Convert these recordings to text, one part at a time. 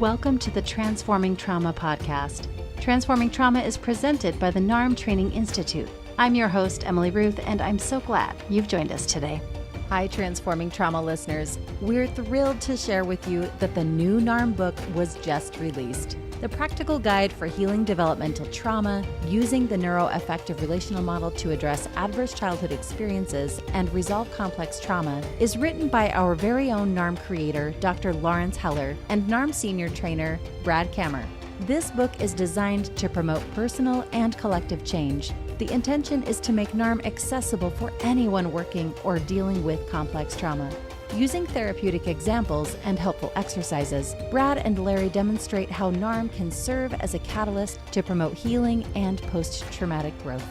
Welcome to the Transforming Trauma podcast. Transforming Trauma is presented by the NARM Training Institute. I'm your host, Emily Ruth, and I'm so glad you've joined us today. Hi, Transforming Trauma listeners. We're thrilled to share with you that the new NARM book was just released. The Practical Guide for Healing Developmental Trauma, using the neuroaffective relational model to address adverse childhood experiences and resolve complex trauma, is written by our very own NARM creator, Dr. Lawrence Heller, and NARM senior trainer, Brad Kammer. This book is designed to promote personal and collective change. The intention is to make NARM accessible for anyone working or dealing with complex trauma. Using therapeutic examples and helpful exercises, Brad and Larry demonstrate how NARM can serve as a catalyst to promote healing and post-traumatic growth.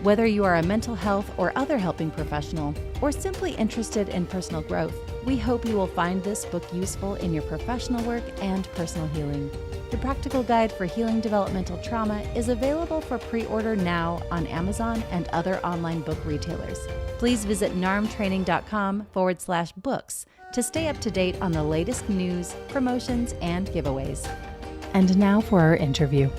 Whether you are a mental health or other helping professional, or simply interested in personal growth, we hope you will find this book useful in your professional work and personal healing. The Practical Guide for Healing Developmental Trauma is available for pre-order now on Amazon and other online book retailers. Please visit narmtraining.com/books to stay up to date on the latest news, promotions, and giveaways. And now for our interview.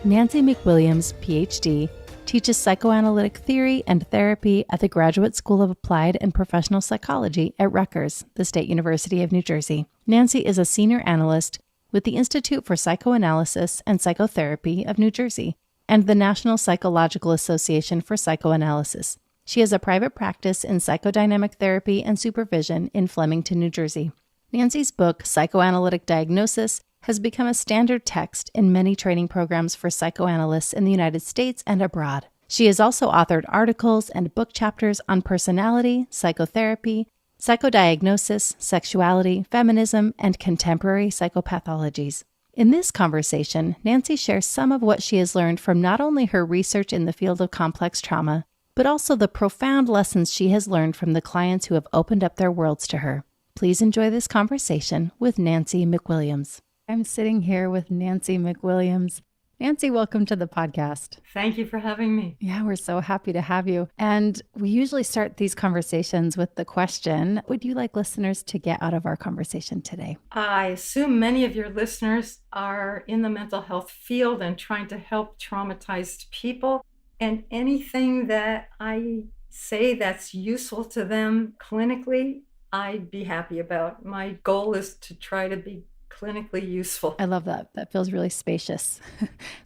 Nancy McWilliams, PhD, teaches psychoanalytic theory and therapy at the Graduate School of Applied and Professional Psychology at Rutgers, the State University of New Jersey. Nancy is a senior analyst with the Institute for Psychoanalysis and Psychotherapy of New Jersey and the National Psychological Association for Psychoanalysis. She has a private practice in psychodynamic therapy and supervision in Flemington, New Jersey. Nancy's book, Psychoanalytic Diagnosis, has become a standard text in many training programs for psychoanalysts in the United States and abroad. She has also authored articles and book chapters on personality, psychotherapy, psychodiagnosis, sexuality, feminism, and contemporary psychopathologies. In this conversation, Nancy shares some of what she has learned from not only her research in the field of complex trauma, but also the profound lessons she has learned from the clients who have opened up their worlds to her. Please enjoy this conversation with Nancy McWilliams. I'm sitting here with Nancy McWilliams. Nancy, welcome to the podcast. Thank you for having me. Yeah, we're so happy to have you. And we usually start these conversations with the question, what would you like listeners to get out of our conversation today? I assume many of your listeners are in the mental health field and trying to help traumatized people. And anything that I say that's useful to them clinically, I'd be happy about. My goal is to try to be clinically useful. I love that. That feels really spacious.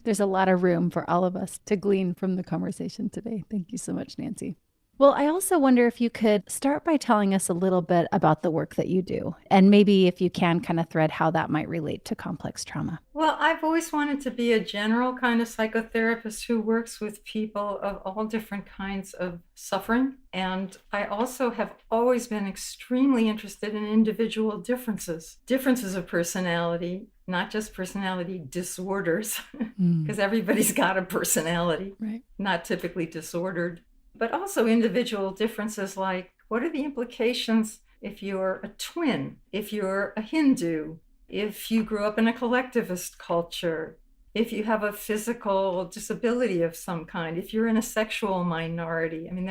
There's a lot of room for all of us to glean from the conversation today. Thank you so much, Nancy. Well, I also wonder if you could start by telling us a little bit about the work that you do, and maybe if you can kind of thread how that might relate to complex trauma. Well, I've always wanted to be a general kind of psychotherapist who works with people of all different kinds of suffering. And I also have always been extremely interested in individual differences of personality, not just personality disorders, because everybody's got a personality, right? Not typically disordered. But also individual differences like, what are the implications if you're a twin, if you're a Hindu, if you grew up in a collectivist culture, if you have a physical disability of some kind, if you're in a sexual minority. I mean,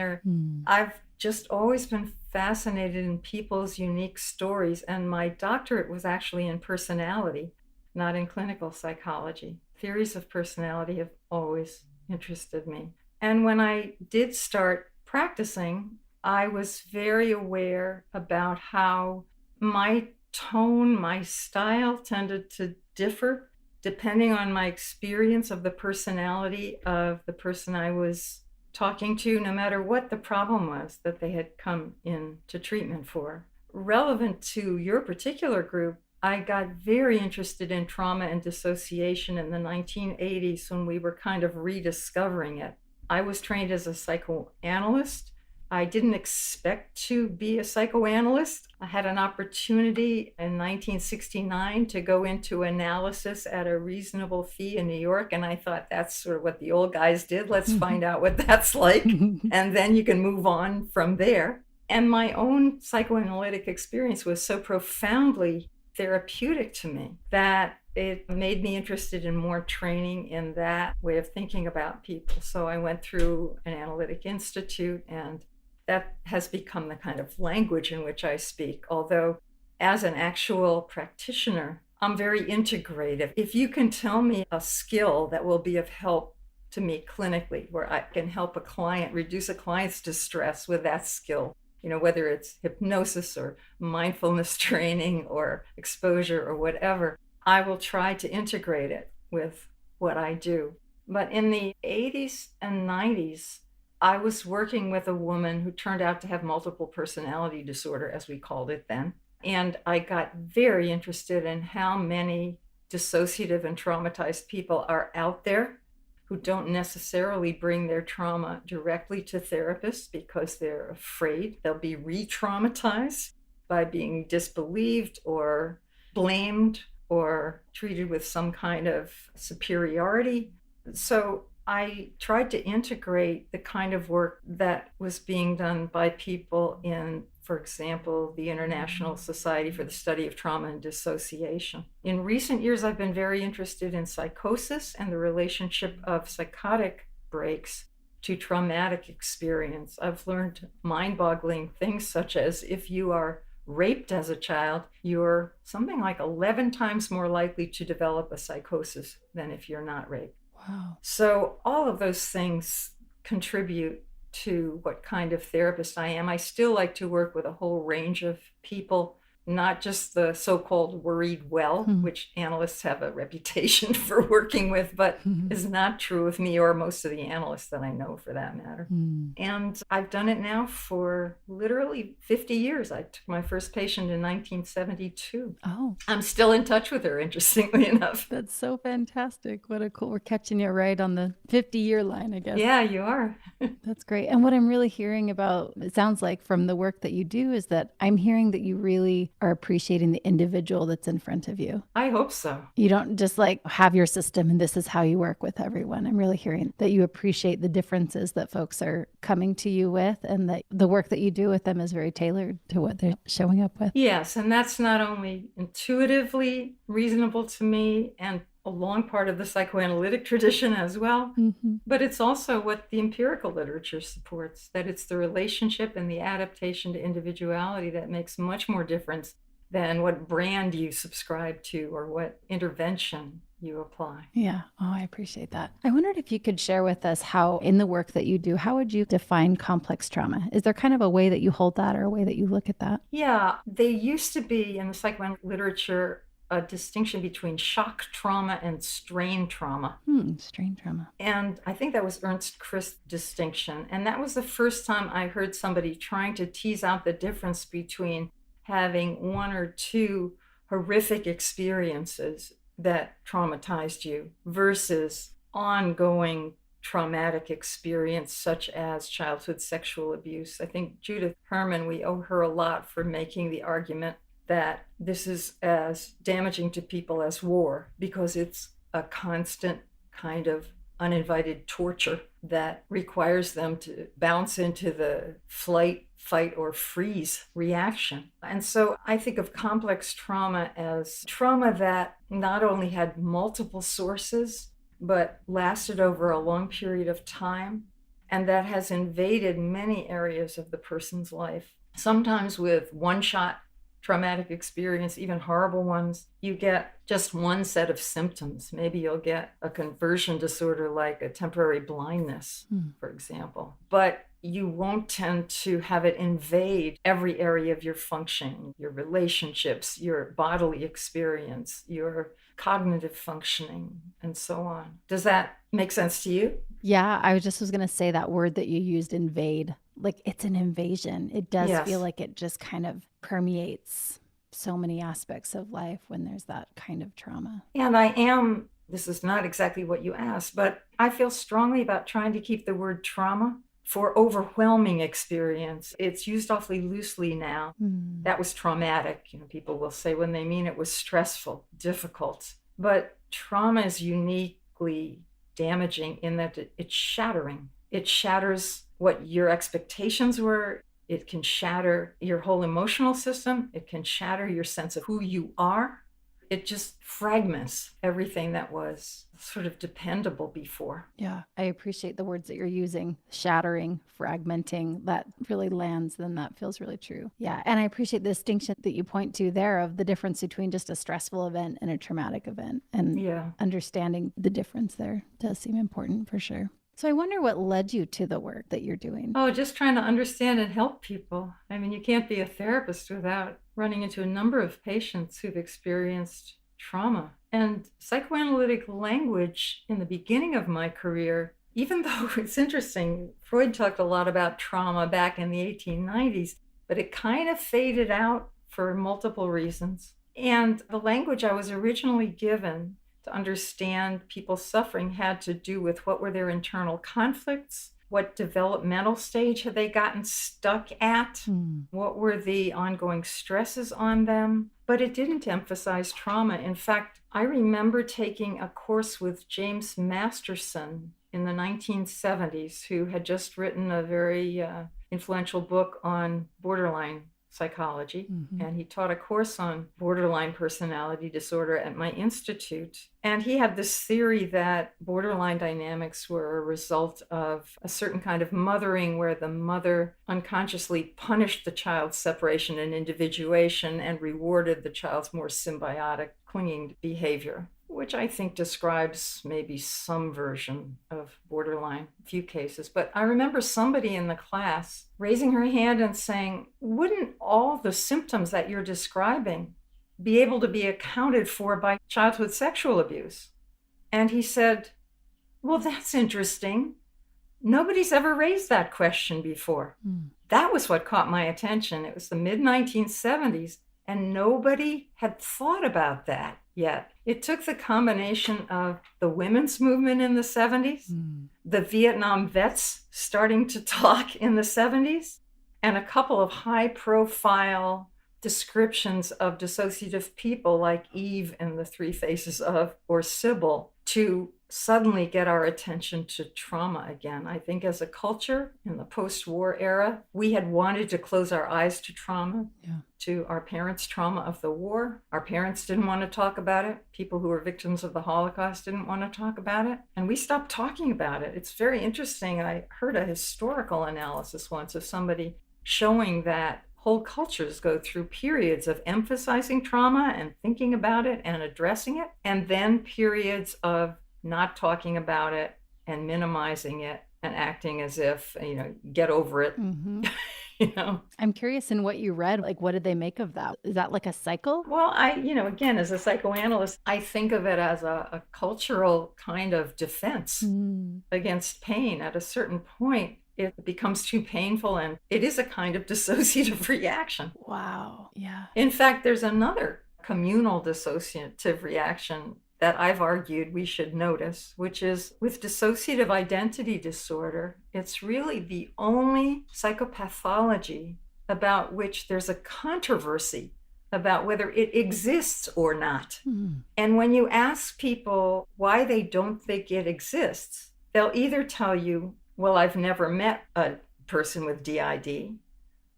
I've just always been fascinated in people's unique stories. And my doctorate was actually in personality, not in clinical psychology. Theories of personality have always interested me. And when I did start practicing, I was very aware about how my tone, my style tended to differ depending on my experience of the personality of the person I was talking to, no matter what the problem was that they had come in to treatment for. Relevant to your particular group, I got very interested in trauma and dissociation in the 1980s when we were kind of rediscovering it. I was trained as a psychoanalyst. I didn't expect to be a psychoanalyst. I had an opportunity in 1969 to go into analysis at a reasonable fee in New York. And I thought, that's sort of what the old guys did. Let's find out what that's like. And then you can move on from there. And my own psychoanalytic experience was so profoundly therapeutic to me that it made me interested in more training in that way of thinking about people. So I went through an analytic institute, and that has become the kind of language in which I speak. Although as an actual practitioner, I'm very integrative. If you can tell me a skill that will be of help to me clinically, where I can help a client reduce a client's distress with that skill, whether it's hypnosis or mindfulness training or exposure or whatever, I will try to integrate it with what I do. But in the 80s and 90s, I was working with a woman who turned out to have multiple personality disorder, as we called it then. And I got very interested in how many dissociative and traumatized people are out there who don't necessarily bring their trauma directly to therapists because they're afraid they'll be re-traumatized by being disbelieved or blamed or treated with some kind of superiority. So I tried to integrate the kind of work that was being done by people in, for example, the International Society for the Study of Trauma and Dissociation. In recent years, I've been very interested in psychosis and the relationship of psychotic breaks to traumatic experience. I've learned mind-boggling things such as if you are raped as a child, you're something like 11 times more likely to develop a psychosis than if you're not raped. Wow. So all of those things contribute to what kind of therapist I am. I still like to work with a whole range of people, not just the so-called worried well, which analysts have a reputation for working with, but is not true of me or most of the analysts that I know for that matter. And I've done it now for literally 50 years. I took my first patient in 1972. Oh, I'm still in touch with her, interestingly enough. that's so fantastic. What a cool, we're catching you right on the 50-year line, I guess. Yeah, you are. That's great. And what I'm really hearing about, it sounds like from the work that you do, is that I'm hearing that you really are appreciating the individual that's in front of you. I hope so. You don't just like have your system and this is how you work with everyone. I'm really hearing that you appreciate the differences that folks are coming to you with, and that the work that you do with them is very tailored to what they're showing up with. Yes, and that's not only intuitively reasonable to me and a long part of the psychoanalytic tradition as well, but it's also what the empirical literature supports, that it's the relationship and the adaptation to individuality that makes much more difference than what brand you subscribe to or what intervention you apply. Yeah. Oh, I appreciate that. I wondered if you could share with us how, in the work that you do, how would you define complex trauma? Is there kind of a way that you hold that or a way that you look at that? Yeah, they used to be in the psychoanalytic literature a distinction between shock trauma and strain trauma. Strain trauma. And I think that was Ernst Christ's distinction. And that was the first time I heard somebody trying to tease out the difference between having one or two horrific experiences that traumatized you versus ongoing traumatic experience such as childhood sexual abuse. I think Judith Herman, we owe her a lot for making the argument that this is as damaging to people as war, because it's a constant kind of uninvited torture that requires them to bounce into the flight, fight, or freeze reaction. And so I think of complex trauma as trauma that not only had multiple sources, but lasted over a long period of time, and that has invaded many areas of the person's life. Sometimes with one-shot traumatic experience, even horrible ones, you get just one set of symptoms. Maybe you'll get a conversion disorder like a temporary blindness, for example. But you won't tend to have it invade every area of your functioning, your relationships, your bodily experience, your cognitive functioning, and so on. Does that make sense to you? Yeah, I was going to say that word that you used, invade. Like, it's an invasion. It does feel like it just kind of permeates so many aspects of life when there's that kind of trauma. And this is not exactly what you asked, but I feel strongly about trying to keep the word trauma for overwhelming experience. It's used awfully loosely now. That was traumatic. People will say when they mean it was stressful, difficult. But trauma is uniquely damaging in that it's shattering. It shatters what your expectations were. It can shatter your whole emotional system. It can shatter your sense of who you are. it just fragments everything that was sort of dependable before. Yeah, I appreciate the words that you're using, shattering, fragmenting. That really lands, then that feels really true. Yeah, and I appreciate the distinction that you point to there of the difference between just a stressful event and a traumatic event. And understanding the difference there does seem important for sure. So I wonder what led you to the work that you're doing. Oh, just trying to understand and help people. I mean, you can't be a therapist without running into a number of patients who've experienced trauma. And psychoanalytic language in the beginning of my career, even though it's interesting, Freud talked a lot about trauma back in the 1890s, but it kind of faded out for multiple reasons. And the language I was originally given to understand people's suffering had to do with what were their internal conflicts, what developmental stage had they gotten stuck at, what were the ongoing stresses on them. But it didn't emphasize trauma. In fact, I remember taking a course with James Masterson in the 1970s, who had just written a very influential book on borderline psychology. And he taught a course on borderline personality disorder at my institute. And he had this theory that borderline dynamics were a result of a certain kind of mothering where the mother unconsciously punished the child's separation and individuation and rewarded the child's more symbiotic, clinging behavior, which I think describes maybe some version of borderline, a few cases. But I remember somebody in the class raising her hand and saying, wouldn't all the symptoms that you're describing be able to be accounted for by childhood sexual abuse? And he said, well, that's interesting. Nobody's ever raised that question before. That was what caught my attention. It was the mid-1970s, and nobody had thought about that yet. It took the combination of the women's movement in the 70s, the Vietnam vets starting to talk in the 70s, and a couple of high-profile descriptions of dissociative people like Eve in The Three Faces of, or Sybil, to suddenly get our attention to trauma again. I think as a culture in the post-war era, we had wanted to close our eyes to trauma, to our parents' trauma of the war. Our parents didn't want to talk about it. People who were victims of the Holocaust didn't want to talk about it. And we stopped talking about it. It's very interesting. I heard a historical analysis once of somebody showing that whole cultures go through periods of emphasizing trauma and thinking about it and addressing it, and then periods of not talking about it and minimizing it and acting as if, get over it. I'm curious in what you read, like, what did they make of that? Is that like a cycle? Well, again, as a psychoanalyst, I think of it as a cultural kind of defense against pain. At a certain point, it becomes too painful, and it is a kind of dissociative reaction. Wow. Yeah. In fact, there's another communal dissociative reaction that I've argued we should notice, which is with dissociative identity disorder, it's really the only psychopathology about which there's a controversy about whether it exists or not. And when you ask people why they don't think it exists, they'll either tell you, well, I've never met a person with DID,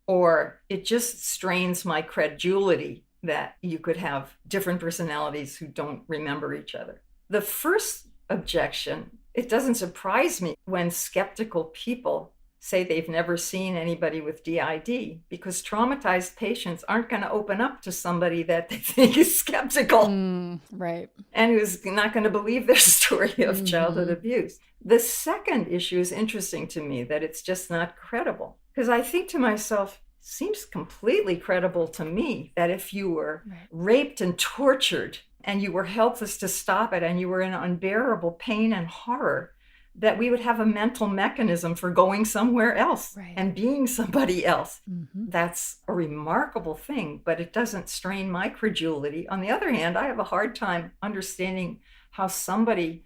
or it just strains my credulity that you could have different personalities who don't remember each other. The first objection, it doesn't surprise me when skeptical people say they've never seen anybody with DID, because traumatized patients aren't going to open up to somebody that they think is skeptical, right, and who's not going to believe their story of childhood abuse. The second issue is interesting to me, that it's just not credible, because I think to myself, seems completely credible to me that if you were raped and tortured and you were helpless to stop it and you were in unbearable pain and horror, that we would have a mental mechanism for going somewhere else and being somebody else. That's a remarkable thing, but it doesn't strain my credulity. On the other hand, I have a hard time understanding how somebody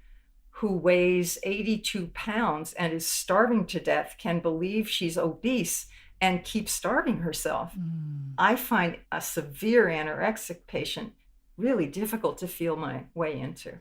who weighs 82 pounds and is starving to death can believe she's obese and keep starving herself. I find a severe anorexic patient really difficult to feel my way into.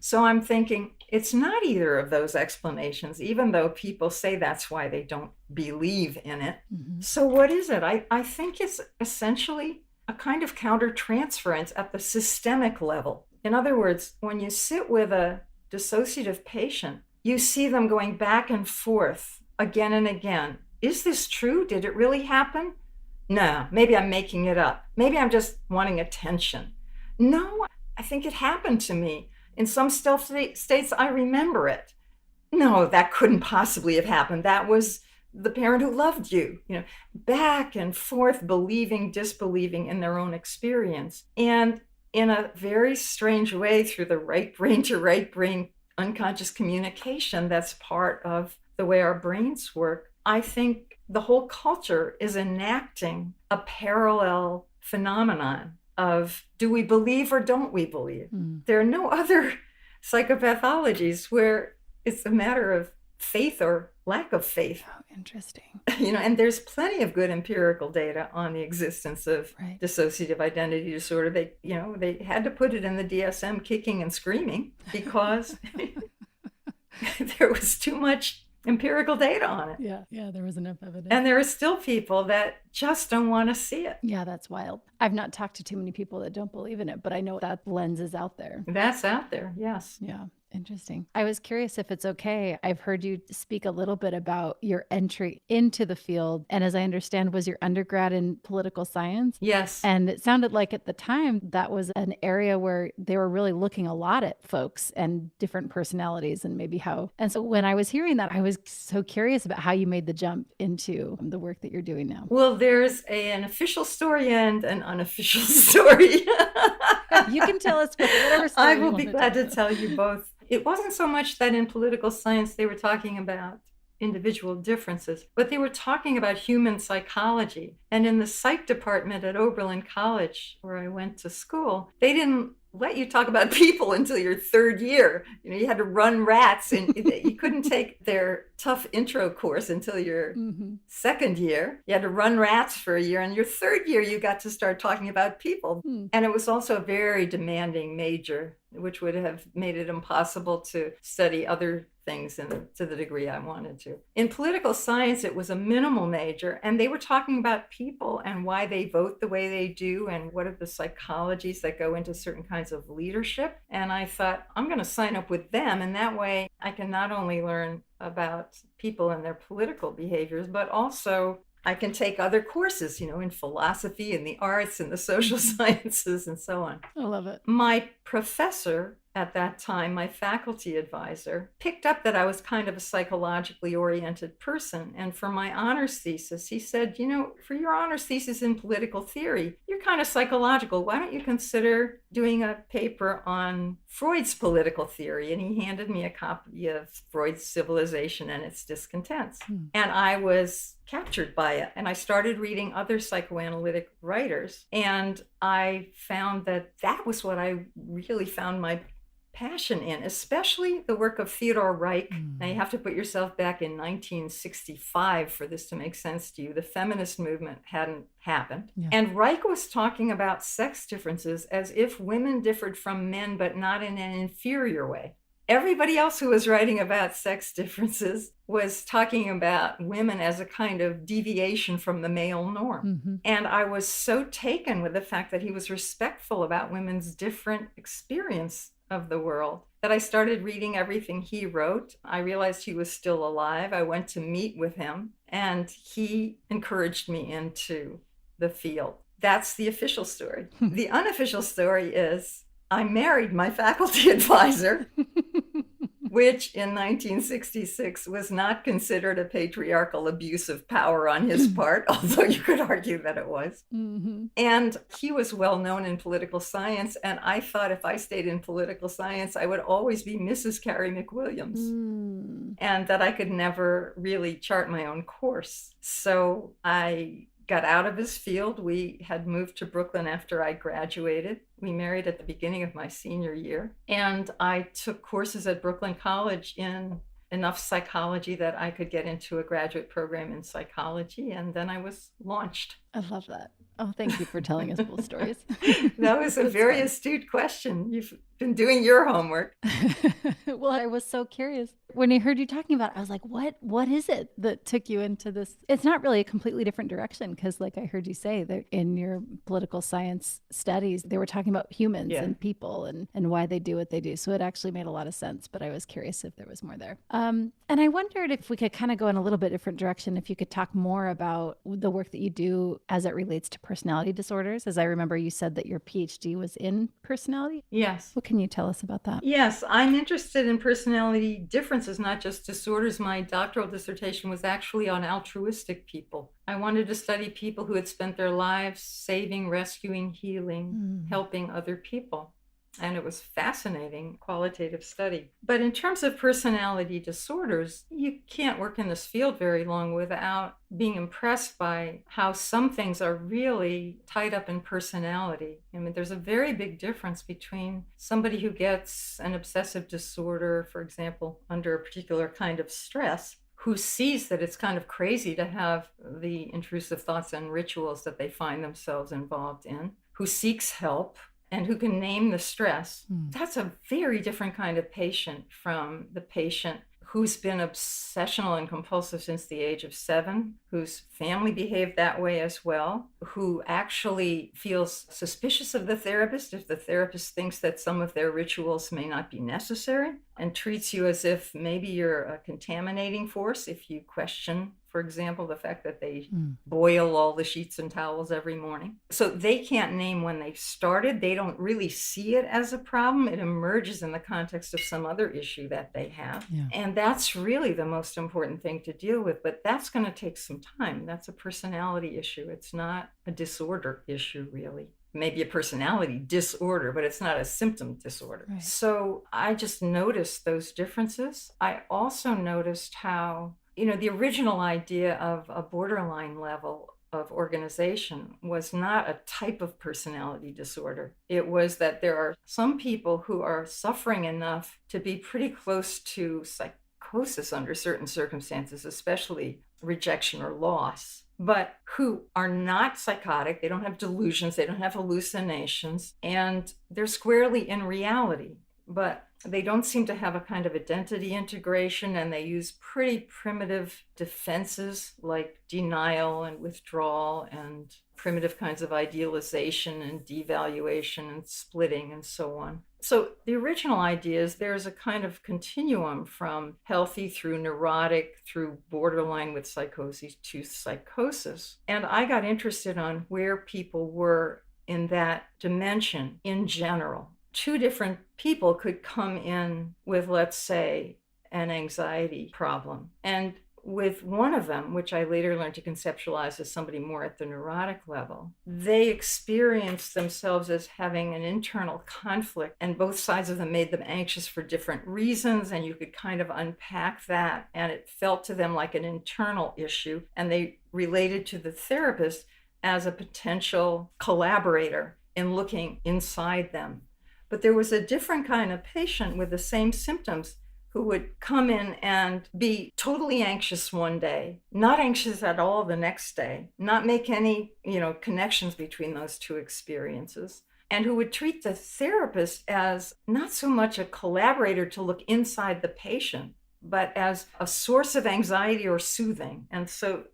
So I'm thinking it's not either of those explanations, even though people say that's why they don't believe in it. So what is it? I think it's essentially a kind of countertransference at the systemic level. In other words, when you sit with a dissociative patient, you see them going back and forth again and again. Is this true? Did it really happen? No, maybe I'm making it up. Maybe I'm just wanting attention. No, I think it happened to me. In some states, I remember it. No, that couldn't possibly have happened. That was the parent who loved you. Back and forth, believing, disbelieving in their own experience. And in a very strange way, through the right brain to right brain unconscious communication, that's part of the way our brains work. I think the whole culture is enacting a parallel phenomenon of, do we believe or don't we believe? There are no other psychopathologies where it's a matter of faith or lack of faith. Oh, interesting. And there's plenty of good empirical data on the existence of dissociative identity disorder. They had to put it in the DSM kicking and screaming because there was too much empirical data on it. Yeah, there was enough evidence. And there are still people that just don't want to see it. Yeah, that's wild. I've not talked to too many people that don't believe in it, but I know that lens is out there. That's out there, yes. Yeah. Interesting. I was curious if it's okay. I've heard you speak a little bit about your entry into the field. And as I understand, was your undergrad in political science? Yes. And it sounded like at the time that was an area where they were really looking a lot at folks and different personalities and maybe how. And so when I was hearing that, I was so curious about how you made the jump into the work that you're doing now. Well, there's an official story and an unofficial story. You can tell us whatever story I will be glad to tell you both. It wasn't so much that in political science they were talking about individual differences, but they were talking about human psychology. And in the psych department at Oberlin College, where I went to school, they didn't let you talk about people until your third year. You had to run rats, and you couldn't take their tough intro course until your second year. You had to run rats for a year, and your third year you got to start talking about people. And it was also a very demanding major, which would have made it impossible to study other things to the degree I wanted to. In political science, it was a minimal major, and they were talking about people and why they vote the way they do and what are the psychologies that go into certain kinds of leadership. And I thought, I'm going to sign up with them, and that way I can not only learn about people and their political behaviors, but also I can take other courses, in philosophy and the arts and the social sciences and so on. I love it. My professor at that time, my faculty advisor, picked up that I was kind of a psychologically oriented person. And for my honors thesis, he said, for your honors thesis in political theory, you're kind of psychological. Why don't you consider doing a paper on Freud's political theory? And he handed me a copy of Freud's Civilization and Its Discontents. And I was captured by it. And I started reading other psychoanalytic writers. And I found that was what I really found my passion in, especially the work of Theodore Reich. Now you have to put yourself back in 1965 for this to make sense to you. The feminist movement hadn't happened. And Reich was talking about sex differences as if women differed from men, but not in an inferior way. Everybody else who was writing about sex differences was talking about women as a kind of deviation from the male norm. And I was so taken with the fact that he was respectful about women's different experience of the world that I started reading everything he wrote. I realized he was still alive. I went to meet with him, and he encouraged me into the field. That's the official story. The unofficial story is I married my faculty advisor, which in 1966 was not considered a patriarchal abuse of power on his part, although you could argue that it was. And he was well known in political science, and I thought if I stayed in political science, I would always be Mrs. Carrie McWilliams, and that I could never really chart my own course. So I got out of his field. We had moved to Brooklyn after I graduated. We married at the beginning of my senior year. And I took courses at Brooklyn College in enough psychology that I could get into a graduate program in psychology. And then I was launched. I love that. Oh, thank you for telling us both stories. That was a very astute question. You've been doing your homework. Well, I was so curious. When I heard you talking about it, I was like, what is it that took you into this? It's not really a completely different direction because like I heard you say that in your political science studies, they were talking about humans and people and why they do what they do. So it actually made a lot of sense, but I was curious if there was more there. And I wondered if we could kind of go in a little bit different direction, if you could talk more about the work that you do as it relates to personality disorders. As I remember, you said that your PhD was in personality. Yes. What can you tell us about that? Yes, I'm interested in personality differences, not just disorders. My doctoral dissertation was actually on altruistic people. I wanted to study people who had spent their lives saving, rescuing, healing, helping other people. And it was fascinating qualitative study. But in terms of personality disorders, you can't work in this field very long without being impressed by how some things are really tied up in personality. I mean, there's a very big difference between somebody who gets an obsessive disorder, for example, under a particular kind of stress, who sees that it's kind of crazy to have the intrusive thoughts and rituals that they find themselves involved in, who seeks help, and who can name the stress. That's a very different kind of patient from the patient who's been obsessional and compulsive since the age of 7, whose family behaved that way as well, who actually feels suspicious of the therapist if the therapist thinks that some of their rituals may not be necessary, and treats you as if maybe you're a contaminating force if you question, for example, the fact that they boil all the sheets and towels every morning. So they can't name when they started. They don't really see it as a problem. It emerges in the context of some other issue that they have. Yeah. And that's really the most important thing to deal with. But that's going to take some time. That's a personality issue. It's not a disorder issue, really. Maybe a personality disorder, but it's not a symptom disorder. Right. So I just noticed those differences. I also noticed how, the original idea of a borderline level of organization was not a type of personality disorder. It was that there are some people who are suffering enough to be pretty close to psychosis under certain circumstances, especially rejection or loss, but who are not psychotic. They don't have delusions, they don't have hallucinations, and they're squarely in reality. But they don't seem to have a kind of identity integration, and they use pretty primitive defenses like denial and withdrawal and primitive kinds of idealization and devaluation and splitting and so on. So the original idea is there's a kind of continuum from healthy through neurotic through borderline with psychosis to psychosis. And I got interested on where people were in that dimension in general. 2 different people could come in with, let's say, an anxiety problem. And with one of them, which I later learned to conceptualize as somebody more at the neurotic level, they experienced themselves as having an internal conflict, and both sides of them made them anxious for different reasons, and you could kind of unpack that, and it felt to them like an internal issue, and they related to the therapist as a potential collaborator in looking inside them. But there was a different kind of patient with the same symptoms who would come in and be totally anxious one day, not anxious at all the next day, not make any, connections between those 2 experiences, and who would treat the therapist as not so much a collaborator to look inside the patient, but as a source of anxiety or soothing. And so,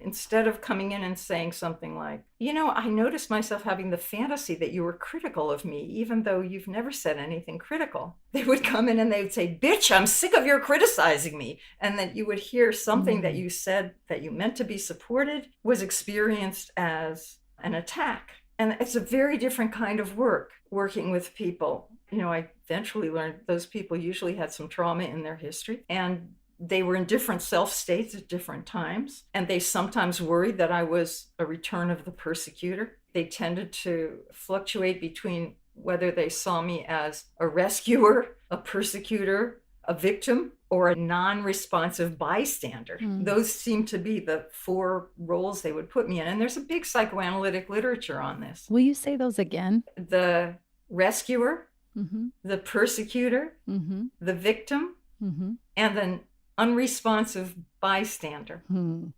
instead of coming in and saying something like, I noticed myself having the fantasy that you were critical of me, even though you've never said anything critical. They would come in and they would say, bitch, I'm sick of your criticizing me. And then you would hear something that you said that you meant to be supported was experienced as an attack. And it's a very different kind of working with people. I eventually learned those people usually had some trauma in their history, and they were in different self states at different times. And they sometimes worried that I was a return of the persecutor. They tended to fluctuate between whether they saw me as a rescuer, a persecutor, a victim, or a non-responsive bystander. Those seem to be the 4 roles they would put me in. And there's a big psychoanalytic literature on this. Will you say those again? The rescuer, the persecutor, the victim, and then unresponsive bystander.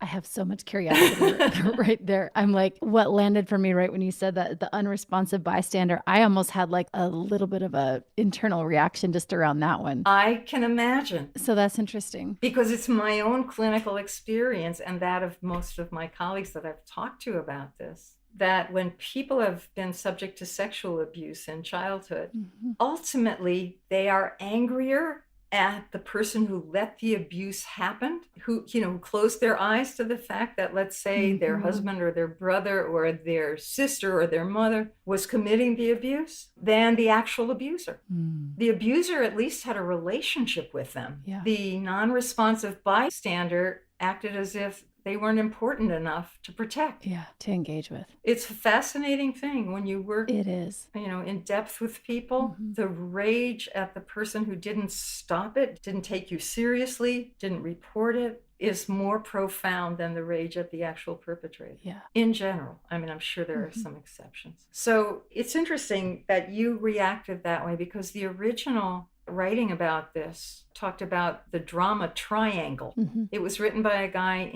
I have so much curiosity right there. I'm like, what landed for me right when you said that, the unresponsive bystander, I almost had like a little bit of a internal reaction just around that one. I can imagine. So that's interesting. Because it's my own clinical experience and that of most of my colleagues that I've talked to about this, that when people have been subject to sexual abuse in childhood, ultimately they are angrier at the person who let the abuse happen, who closed their eyes to the fact that, let's say, their husband or their brother or their sister or their mother was committing the abuse, than the actual abuser. The abuser at least had a relationship with them. The non-responsive bystander acted as if they weren't important enough to protect. To engage with. It's a fascinating thing when you work, it is, in depth with people. The rage at the person who didn't stop it, didn't take you seriously, didn't report it, is more profound than the rage at the actual perpetrator. In general. I mean, I'm sure there are some exceptions. So it's interesting that you reacted that way, because the original writing about this talked about the drama triangle. It was written by a guy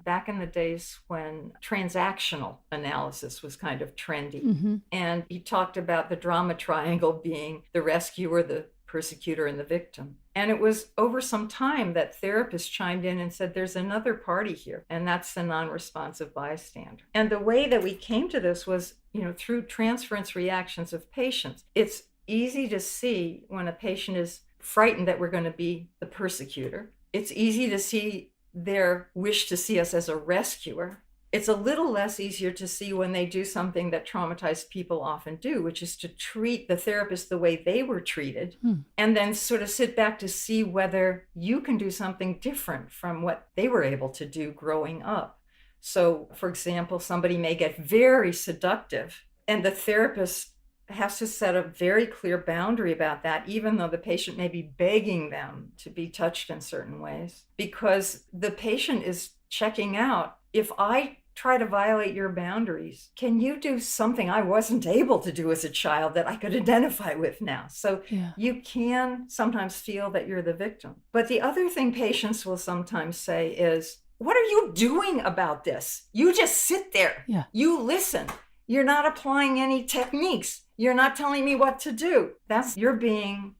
back in the days when transactional analysis was kind of trendy. And he talked about the drama triangle being the rescuer, the persecutor, and the victim. And it was over some time that therapists chimed in and said, there's another party here, and that's the non-responsive bystander. And the way that we came to this was, through transference reactions of patients. It's easy to see when a patient is frightened that we're going to be the persecutor. It's easy to see their wish to see us as a rescuer. It's a little less easier to see when they do something that traumatized people often do, which is to treat the therapist the way they were treated, and then sort of sit back to see whether you can do something different from what they were able to do growing up. So, for example, somebody may get very seductive, and the therapist has to set a very clear boundary about that, even though the patient may be begging them to be touched in certain ways, because the patient is checking out. If I try to violate your boundaries, can you do something I wasn't able to do as a child that I could identify with now? So you can sometimes feel that you're the victim. But the other thing patients will sometimes say is, what are you doing about this? You just sit there. You listen. You're not applying any techniques. You're not telling me what to do. You're being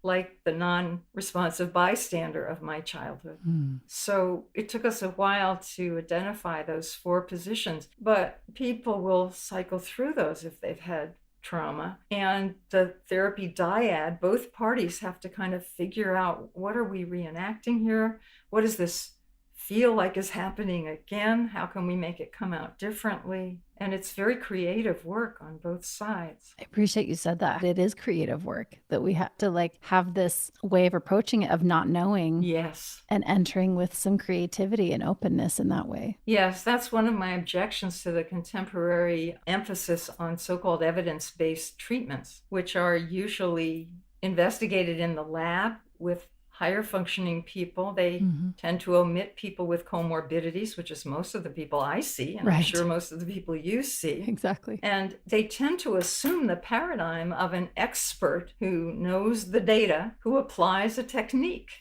like the non-responsive bystander of my childhood. So it took us a while to identify those 4 positions, but people will cycle through those if they've had trauma. And the therapy dyad, both parties have to kind of figure out, what are we reenacting here? What does this feel like is happening again? How can we make it come out differently? And it's very creative work on both sides. I appreciate you said that. It is creative work, that we have to have this way of approaching it, of not knowing. And entering with some creativity and openness in that way. Yes, that's one of my objections to the contemporary emphasis on so-called evidence-based treatments, which are usually investigated in the lab with higher functioning people. They tend to omit people with comorbidities, which is most of the people I see, and I'm sure most of the people you see. Exactly. And they tend to assume the paradigm of an expert who knows the data, who applies a technique.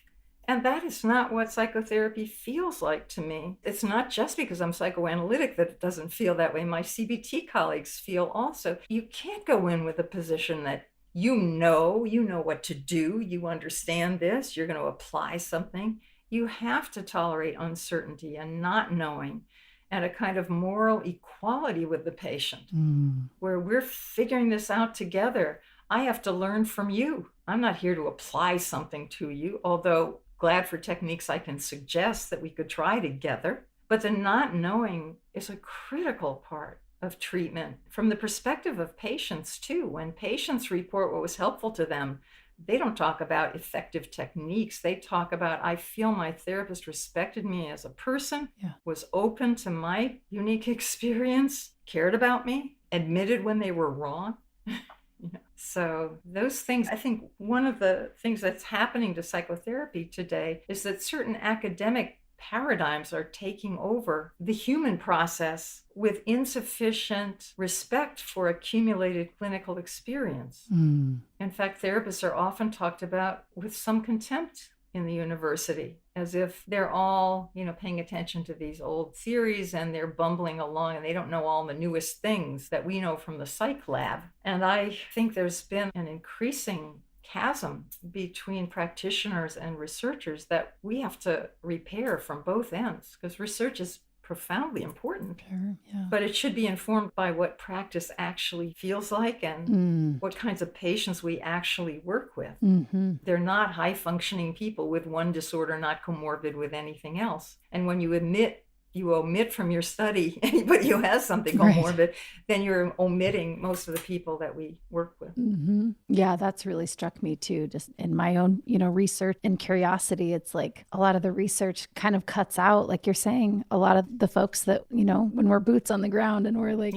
And that is not what psychotherapy feels like to me. It's not just because I'm psychoanalytic that it doesn't feel that way. My CBT colleagues feel also. You can't go in with a position that you know what to do, you understand this, you're going to apply something. You have to tolerate uncertainty and not knowing, and a kind of moral equality with the patient, where we're figuring this out together. I have to learn from you. I'm not here to apply something to you, although glad for techniques I can suggest that we could try together. But the not knowing is a critical part of treatment from the perspective of patients too. When patients report what was helpful to them, they don't talk about effective techniques. They talk about, I feel my therapist respected me as a person, was open to my unique experience, cared about me, admitted when they were wrong. So those things, I think one of the things that's happening to psychotherapy today is that certain academic paradigms are taking over the human process with insufficient respect for accumulated clinical experience. In fact, therapists are often talked about with some contempt in the university as if they're all, paying attention to these old theories and they're bumbling along and they don't know all the newest things that we know from the psych lab. And I think there's been an increasing chasm between practitioners and researchers that we have to repair from both ends, because research is profoundly important. Sure, yeah. But it should be informed by what practice actually feels like and what kinds of patients we actually work with. Mm-hmm. They're not high-functioning people with one disorder, not comorbid with anything else. And when you omit from your study anybody who has something comorbid, right, then you're omitting most of the people that we work with. Mm-hmm. Yeah, that's really struck me too. Just in my own, research and curiosity, it's like a lot of the research kind of cuts out, like you're saying, a lot of the folks that, when we're boots on the ground and we're like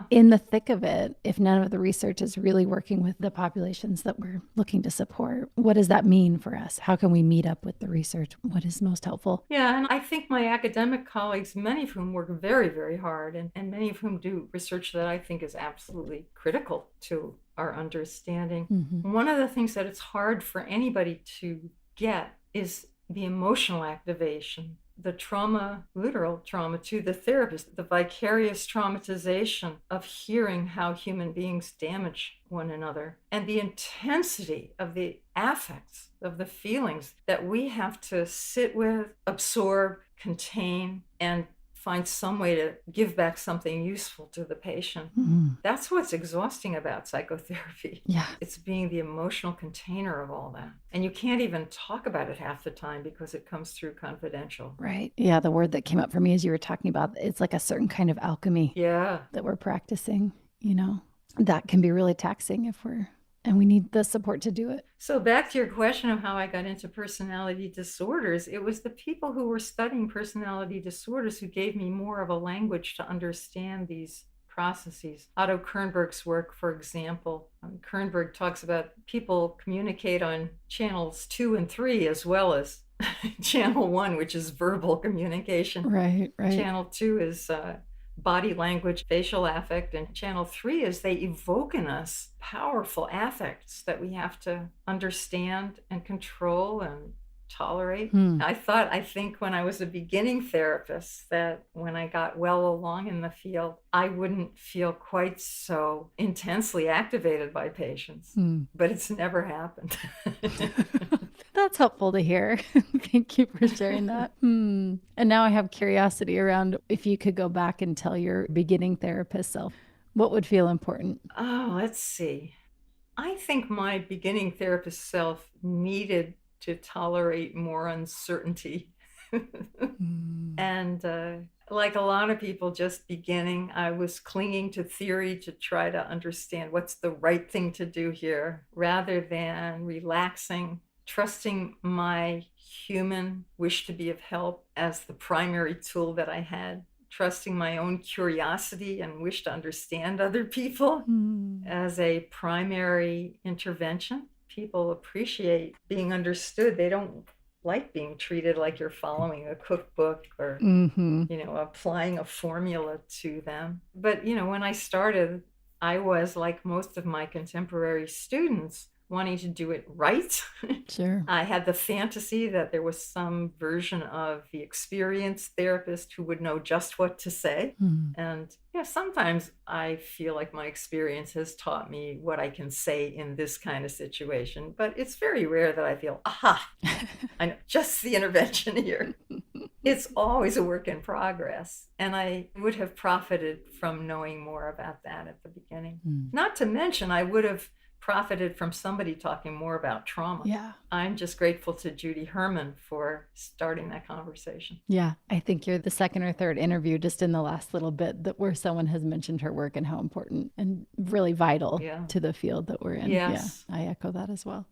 in the thick of it, if none of the research is really working with the populations that we're looking to support, what does that mean for us? How can we meet up with the research? What is most helpful? Yeah, and I think my academic colleagues, many of whom work very, very hard, and many of whom do research that I think is absolutely critical to our understanding. Mm-hmm. One of the things that it's hard for anybody to get is the emotional activation, the trauma, literal trauma to the therapist, the vicarious traumatization of hearing how human beings damage one another, and the intensity of the affects, of the feelings that we have to sit with, absorb, contain, and find some way to give back something useful to the patient. Mm-hmm. That's what's exhausting about psychotherapy. Yeah. It's being the emotional container of all that. And you can't even talk about it half the time because it comes through confidential. Right. Yeah. The word that came up for me as you were talking about, it's like a certain kind of alchemy that we're practicing, that can be really taxing and we need the support to do it. So back to your question of how I got into personality disorders, it was the people who were studying personality disorders who gave me more of a language to understand these processes. Otto Kernberg's work, for example, Kernberg talks about people communicate on channels 2 and 3 as well as channel 1, which is verbal communication. Right. Channel 2 is body language, facial affect, and channel 3 is they evoke in us powerful affects that we have to understand and control and tolerate. I think when I was a beginning therapist that when I got well along in the field, I wouldn't feel quite so intensely activated by patients, but it's never happened. That's helpful to hear. Thank you for sharing that. And now I have curiosity around if you could go back and tell your beginning therapist self, what would feel important? Oh, let's see. I think my beginning therapist self needed to tolerate more uncertainty. And like a lot of people just beginning, I was clinging to theory to try to understand what's the right thing to do here, rather than relaxing, trusting my human wish to be of help as the primary tool that I had, trusting my own curiosity and wish to understand other people as a primary intervention. People appreciate being understood. They don't like being treated like you're following a cookbook or, applying a formula to them. But, when I started, I was like most of my contemporary students, wanting to do it right. Sure. I had the fantasy that there was some version of the experienced therapist who would know just what to say. And sometimes I feel like my experience has taught me what I can say in this kind of situation, but it's very rare that I feel, aha, I know just the intervention here. It's always a work in progress. And I would have profited from knowing more about that at the beginning. Not to mention, I would have profited from somebody talking more about trauma. Yeah. I'm just grateful to Judy Herman for starting that conversation. Yeah. I think you're the second or third interview just in the last little bit that where someone has mentioned her work and how important and really vital to the field that we're in. Yes. Yeah. I echo that as well.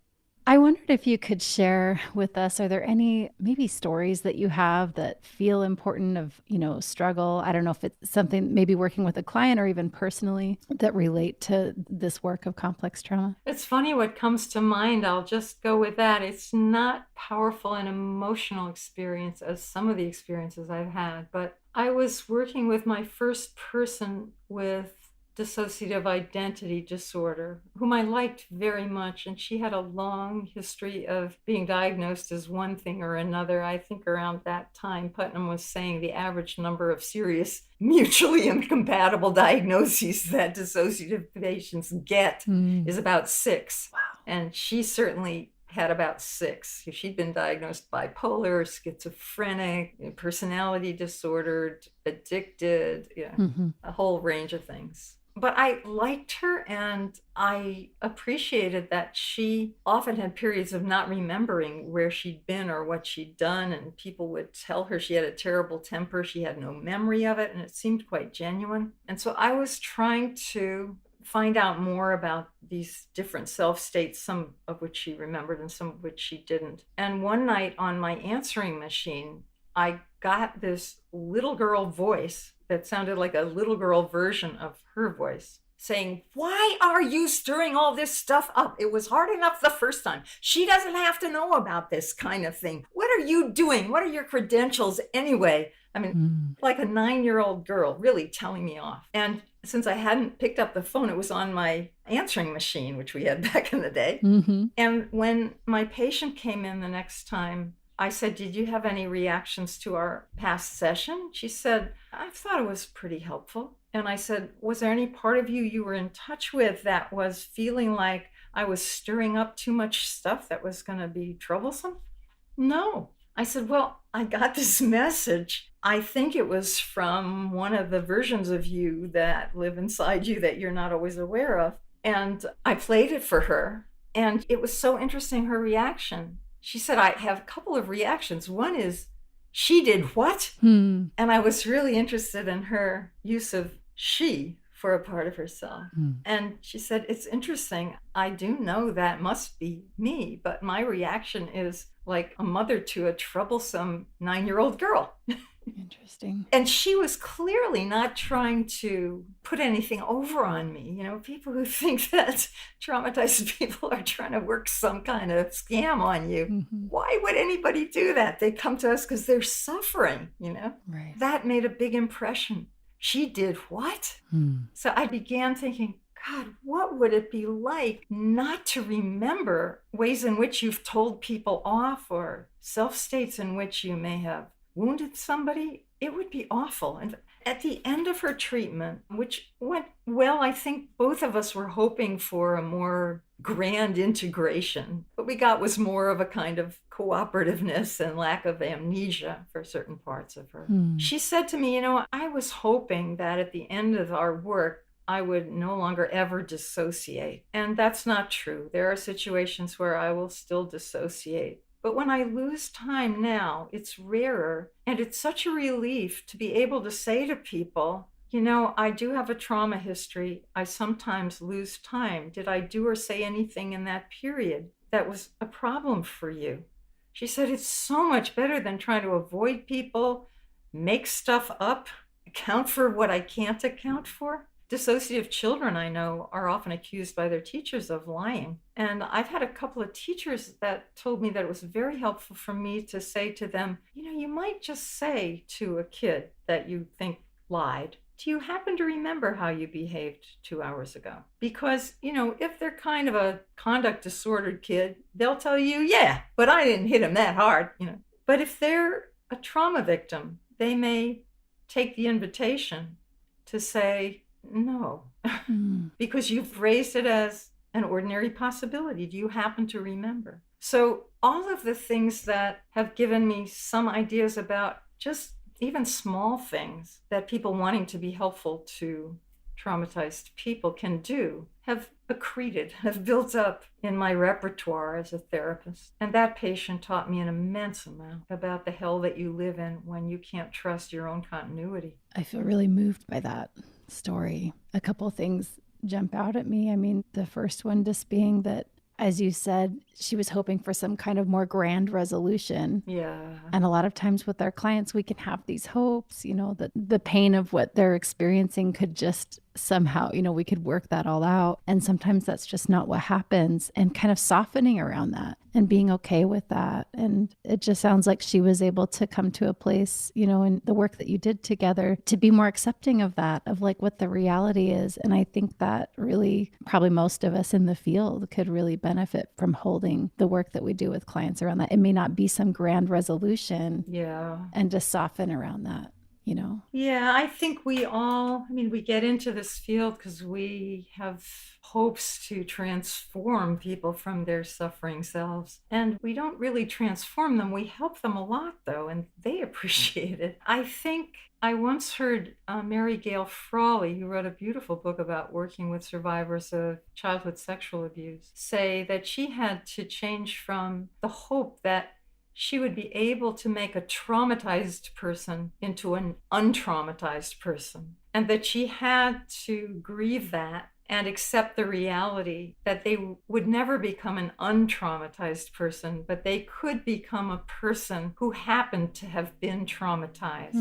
I wondered if you could share with us, are there any maybe stories that you have that feel important of, struggle? I don't know if it's something maybe working with a client or even personally that relate to this work of complex trauma. It's funny what comes to mind. I'll just go with that. It's not powerful and emotional experience as some of the experiences I've had, but I was working with my first person with dissociative identity disorder, whom I liked very much. And she had a long history of being diagnosed as one thing or another. I think around that time, Putnam was saying the average number of serious, mutually incompatible diagnoses that dissociative patients get is about 6. Wow. And she certainly had about 6. She'd been diagnosed bipolar, schizophrenic, personality disordered, addicted, a whole range of things. But I liked her, and I appreciated that she often had periods of not remembering where she'd been or what she'd done, and people would tell her she had a terrible temper. She had no memory of it, and it seemed quite genuine. And so I was trying to find out more about these different self states, some of which she remembered and some of which she didn't. And one night on my answering machine, I got this little girl voice that sounded like a little girl version of her voice saying, "Why are you stirring all this stuff up? It was hard enough the first time. She doesn't have to know about this kind of thing. What are you doing? What are your credentials anyway?" I mean, like a 9-year-old girl really telling me off. And since I hadn't picked up the phone, it was on my answering machine, which we had back in the day. And when my patient came in the next time, I said, "Did you have any reactions to our past session?" She said, "I thought it was pretty helpful." And I said, "Was there any part of you were in touch with that was feeling like I was stirring up too much stuff that was going to be troublesome?" "No." I said, "Well, I got this message. I think it was from one of the versions of you that live inside you that you're not always aware of." And I played it for her. And it was so interesting, her reaction. She said, "I have a couple of reactions. One is, she did what?" And I was really interested in her use of she for a part of herself. And she said, "It's interesting. I do know that must be me, but my reaction is like a mother to a troublesome 9-year-old girl." Interesting. And she was clearly not trying to put anything over on me. You know, people who think that traumatized people are trying to work some kind of scam on you. Why would anybody do that? They come to us because they're suffering, you know? Right. That made a big impression. She did what? So I began thinking, God, what would it be like not to remember ways in which you've told people off or self-states in which you may have wounded somebody? It would be awful. And at the end of her treatment, which went well, I think both of us were hoping for a more grand integration. What we got was more of a kind of cooperativeness and lack of amnesia for certain parts of her. She said to me, "You know, I was hoping that at the end of our work, I would no longer ever dissociate." And that's not true. There are situations where I will still dissociate. But when I lose time now, it's rarer. And it's such a relief to be able to say to people, "You know, I do have a trauma history. I sometimes lose time. Did I do or say anything in that period that was a problem for you?" She said, "It's so much better than trying to avoid people, make stuff up, account for what I can't account for." Dissociative children, I know, are often accused by their teachers of lying. And I've had a couple of teachers that told me that it was very helpful for me to say to them, "You know, you might just say to a kid that you think lied, 'Do you happen to remember how you behaved 2 hours ago?' Because, you know, if they're kind of a conduct disordered kid, they'll tell you, 'Yeah, but I didn't hit him that hard,' you know. But if they're a trauma victim, they may take the invitation to say, 'No,' because you've raised it as an ordinary possibility. Do you happen to remember?" So all of the things that have given me some ideas about just even small things that people wanting to be helpful to traumatized people can do have accreted, have built up in my repertoire as a therapist. And that patient taught me an immense amount about the hell that you live in when you can't trust your own continuity. I feel really moved by that story. A couple of things jump out at me. I mean, the first one just being that, as you said, she was hoping for some kind of more grand resolution. Yeah. And a lot of times with our clients, we can have these hopes, you know, that the pain of what they're experiencing could just somehow, we could work that all out. And sometimes that's just not what happens, and kind of softening around that and being okay with that. And it just sounds like she was able to come to a place, in the work that you did together, to be more accepting of that, of like what the reality is. And I think that really, probably most of us in the field could really benefit from holding the work that we do with clients around that. It may not be some grand resolution. Yeah. And just soften around that. Yeah, I think we get into this field because we have hopes to transform people from their suffering selves. And we don't really transform them. We help them a lot, though, and they appreciate it. I think I once heard Mary Gale Frawley, who wrote a beautiful book about working with survivors of childhood sexual abuse, say that she had to change from the hope that she would be able to make a traumatized person into an untraumatized person, and that she had to grieve that and accept the reality that they would never become an untraumatized person, but they could become a person who happened to have been traumatized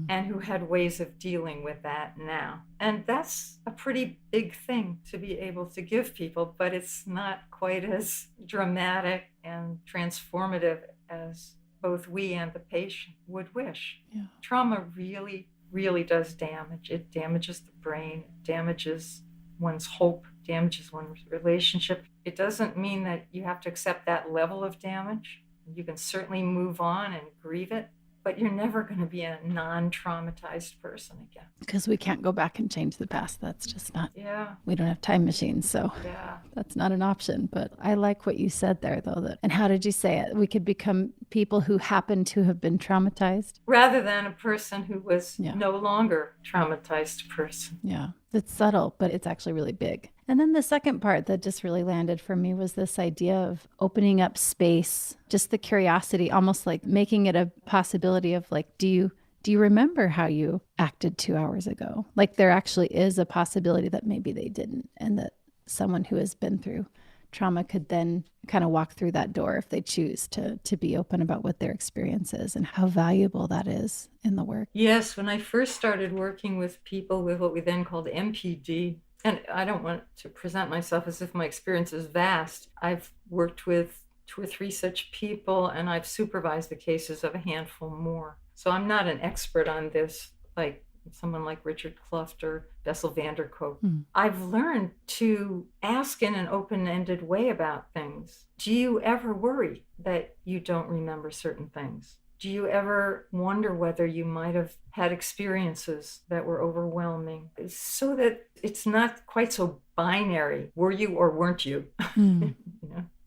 and who had ways of dealing with that now. And that's a pretty big thing to be able to give people, but it's not quite as dramatic and transformative as both we and the patient would wish. Yeah. Trauma really, really does damage. It damages the brain, it damages one's hope, damages one's relationship. It doesn't mean that you have to accept that level of damage. You can certainly move on and grieve it, but you're never going to be a non-traumatized person again. Because we can't go back and change the past. That's just not, we don't have time machines. So that's not an option. But I like what you said there, though. And how did you say it? We could become people who happen to have been traumatized? Rather than a person who was no longer traumatized person. Yeah, it's subtle, but it's actually really big. And then the second part that just really landed for me was this idea of opening up space, just the curiosity, almost like making it a possibility of like, do you remember how you acted 2 hours ago? Like there actually is a possibility that maybe they didn't, and that someone who has been through trauma could then kind of walk through that door if they choose to be open about what their experience is and how valuable that is in the work. Yes, when I first started working with people with what we then called MPD, and I don't want to present myself as if my experience is vast. I've worked with 2 or 3 such people, and I've supervised the cases of a handful more. So I'm not an expert on this, like someone like Richard Kluft or Bessel van der Kolk. I've learned to ask in an open-ended way about things. Do you ever worry that you don't remember certain things? Do you ever wonder whether you might have had experiences that were overwhelming? So that it's not quite so binary. Were you or weren't you?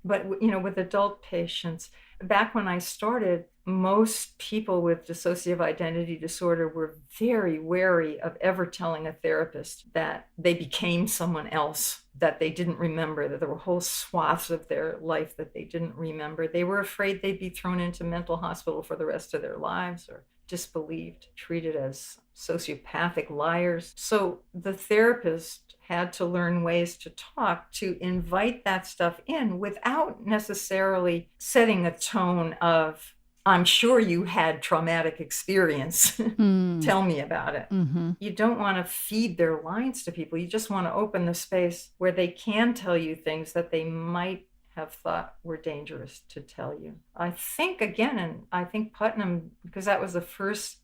But with adult patients, back when I started, most people with dissociative identity disorder were very wary of ever telling a therapist that they became someone else, that they didn't remember, that there were whole swaths of their life that they didn't remember. They were afraid they'd be thrown into mental hospital for the rest of their lives, or disbelieved, treated as sociopathic liars. So the therapist had to learn ways to talk, to invite that stuff in without necessarily setting a tone of, I'm sure you had traumatic experience. Tell me about it. You don't want to feed their lines to people. You just want to open the space where they can tell you things that they might have thought were dangerous to tell you. I think, again, and I think Putnam, because that was the first,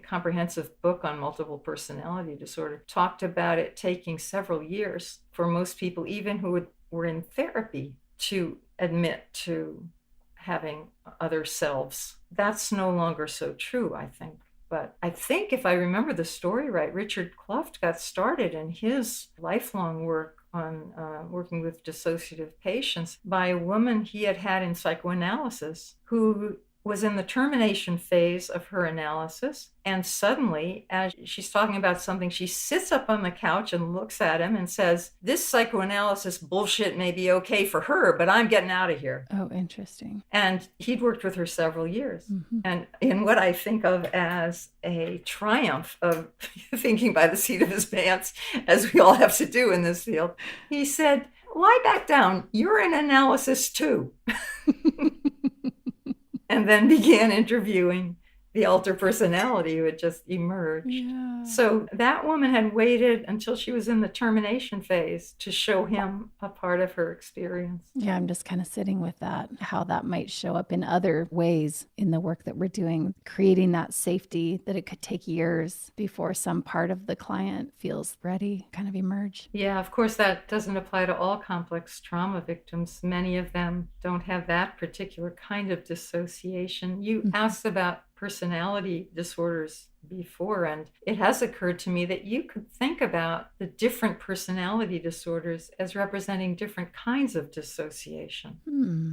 comprehensive book on multiple personality disorder, talked about it taking several years for most people, even who were in therapy, to admit to having other selves. That's no longer so true, I think. But I think, if I remember the story right, Richard Kluft got started in his lifelong work on working with dissociative patients by a woman he had had in psychoanalysis who was in the termination phase of her analysis. And suddenly, as she's talking about something, she sits up on the couch and looks at him and says, this psychoanalysis bullshit may be okay for her, but I'm getting out of here. Oh, interesting. And he'd worked with her several years. And in what I think of as a triumph of thinking by the seat of his pants, as we all have to do in this field, he said, lie back down. You're in analysis too. And then began interviewing the alter personality would just emerge. Yeah. So that woman had waited until she was in the termination phase to show him a part of her experience. Yeah, I'm just kind of sitting with that, how that might show up in other ways in the work that we're doing, creating that safety that it could take years before some part of the client feels ready, kind of emerge. Yeah, of course, that doesn't apply to all complex trauma victims. Many of them don't have that particular kind of dissociation. You asked about personality disorders before, and it has occurred to me that you could think about the different personality disorders as representing different kinds of dissociation.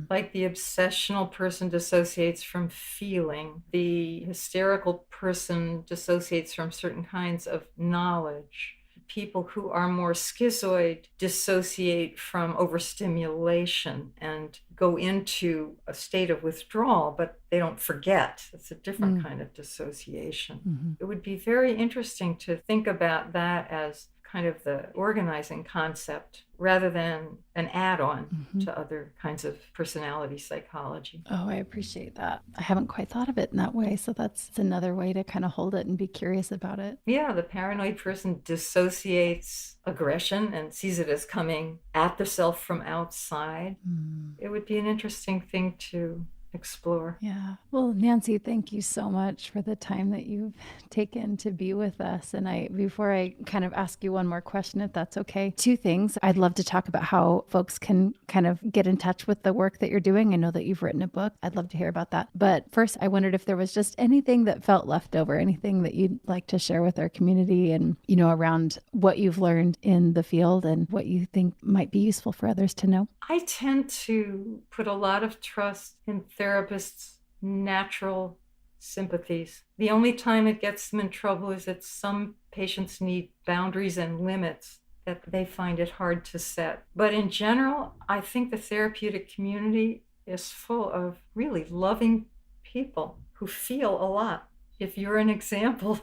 Like the obsessional person dissociates from feeling, the hysterical person dissociates from certain kinds of knowledge. People who are more schizoid dissociate from overstimulation and go into a state of withdrawal, but they don't forget. It's a different kind of dissociation. It would be very interesting to think about that as kind of the organizing concept rather than an add-on to other kinds of personality psychology. Oh, I appreciate that. I haven't quite thought of it in that way. So that's another way to kind of hold it and be curious about it. Yeah, the paranoid person dissociates aggression and sees it as coming at the self from outside. It would be an interesting thing to explore. Yeah. Well, Nancy, thank you so much for the time that you've taken to be with us. And before I kind of ask you one more question, if that's okay, two things. I'd love to talk about how folks can kind of get in touch with the work that you're doing. I know that you've written a book. I'd love to hear about that. But first, I wondered if there was just anything that felt left over, anything that you'd like to share with our community and, around what you've learned in the field and what you think might be useful for others to know. I tend to put a lot of trust in therapists' natural sympathies. The only time it gets them in trouble is that some patients need boundaries and limits that they find it hard to set. But in general, I think the therapeutic community is full of really loving people who feel a lot. If you're an example,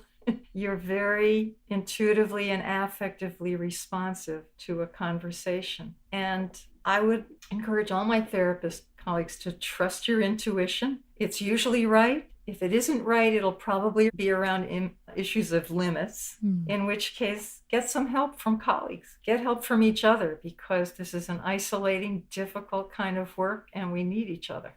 you're very intuitively and affectively responsive to a conversation. And I would encourage all my therapist colleagues to trust your intuition. It's usually right. If it isn't right, it'll probably be around issues of limits, in which case, get some help from colleagues. Get help from each other, because this is an isolating, difficult kind of work, and we need each other.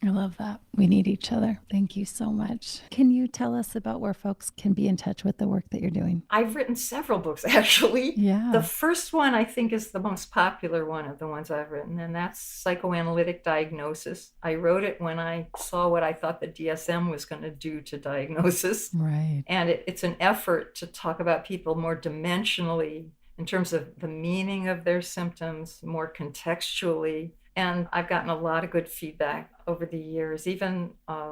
I love that. We need each other. Thank you so much. Can you tell us about where folks can be in touch with the work that you're doing? I've written several books, actually. Yeah. The first one, I think, is the most popular one of the ones I've written, and that's Psychoanalytic Diagnosis. I wrote it when I saw what I thought the DSM was going to do to diagnosis. Right. And it's an effort to talk about people more dimensionally in terms of the meaning of their symptoms, more contextually. And I've gotten a lot of good feedback over the years. Even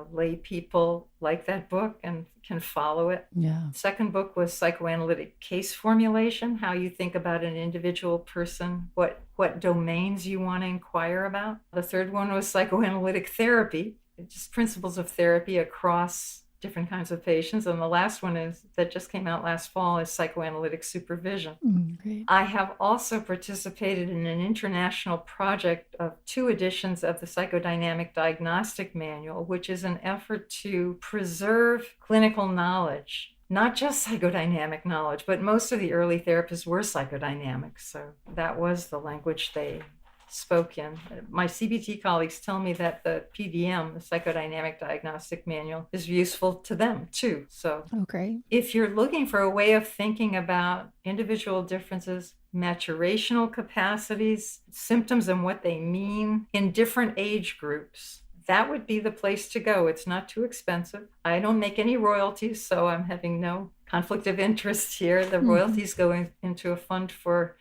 lay people like that book and can follow it. Yeah. Second book was Psychoanalytic Case Formulation, how you think about an individual person, what domains you want to inquire about. The third one was Psychoanalytic Therapy, just principles of therapy across different kinds of patients. And the last one that just came out last fall is Psychoanalytic Supervision. Great. I have also participated in an international project of 2 editions of the Psychodynamic Diagnostic Manual, which is an effort to preserve clinical knowledge, not just psychodynamic knowledge, but most of the early therapists were psychodynamics. So that was the language they spoke in. My CBT colleagues tell me that the PDM, the Psychodynamic Diagnostic Manual, is useful to them too. So great. If you're looking for a way of thinking about individual differences, maturational capacities, symptoms and what they mean in different age groups, that would be the place to go. It's not too expensive. I don't make any royalties, so I'm having no conflict of interest here. The royalties go into a fund for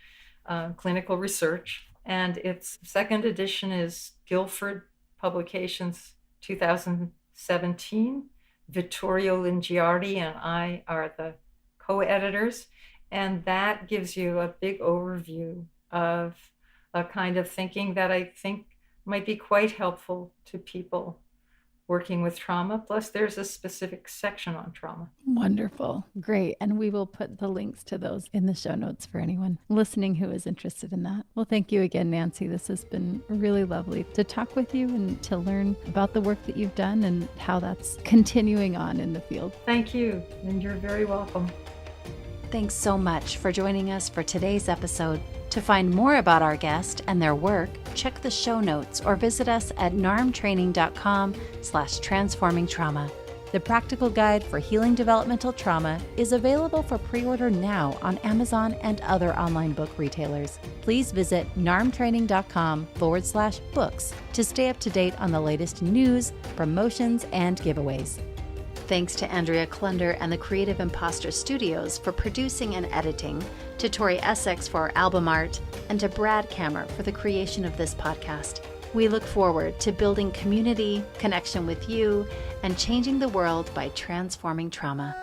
clinical research. And its second edition is Guilford Publications 2017. Vittorio Lingiardi and I are the co-editors. And that gives you a big overview of a kind of thinking that I think might be quite helpful to people working with trauma. Plus, there's a specific section on trauma. Wonderful. Great. And we will put the links to those in the show notes for anyone listening who is interested in that. Well, thank you again, Nancy. This has been really lovely to talk with you and to learn about the work that you've done and how that's continuing on in the field. Thank you. And you're very welcome. Thanks so much for joining us for today's episode. To find more about our guest and their work, check the show notes or visit us at narmtraining.com/transformingtrauma. The practical guide for healing developmental trauma is available for pre-order now on Amazon and other online book retailers. Please visit narmtraining.com/books to stay up to date on the latest news, promotions, and giveaways. Thanks to Andrea Klunder and the Creative Imposter Studios for producing and editing, to Tori Essex for our album art, and to Brad Kammer for the creation of this podcast. We look forward to building community, connection with you, and changing the world by transforming trauma.